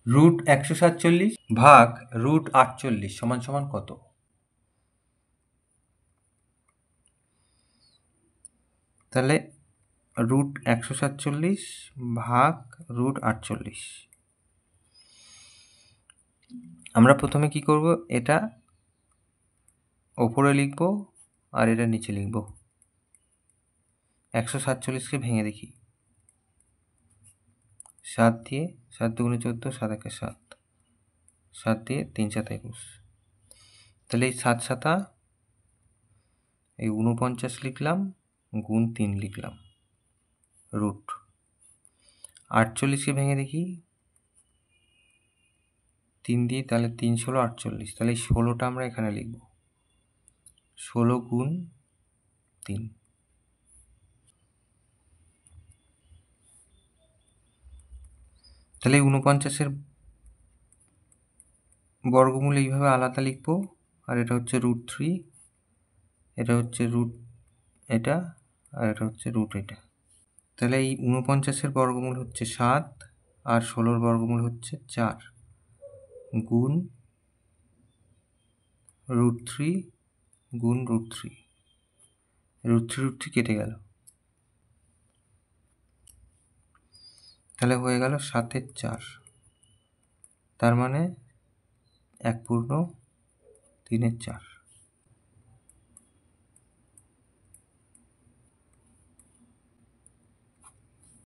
Root 147 ভাগ root 48 সমান সমান কত? তাহলে রুট 147 ভাগ রুট 48, আমরা প্রথমে কি করব, এটা ওপরে লিখব আর এটা নিচে লিখব। 147কে ভেঙে দেখি, 7 দিয়ে, 7 দুগুণে 14, 7 একে 7, 7 দিয়ে 3 7 21, তাহলে এই 7 7 এই 49 লিখলাম, গুণ 3 লিখলাম, রুট 48কে ভেঙে দেখি, 3 দিয়ে, তাহলে 3 16 48, তাহলে এই 16টা আমরা এখানে লিখব, 16 গুণ 3। তাহলে 49-এর বর্গমূল এইভাবে আলাদা লিখব, আর এটা হচ্ছে রুট 3, এটা হচ্ছে রুট এটা, আর এটা হচ্ছে রুট এটা। তাহলে এই 49-এর বর্গমূল হচ্ছে 7 আর 16-র বর্গমূল হচ্ছে 4, গুণ রুট 3 গুণ রুট 3, রুট 3 কেটে গেল, তাহলে হয়ে গেল 7-এর 4, তার মানে 1 পূর্ণ 3-এর 4।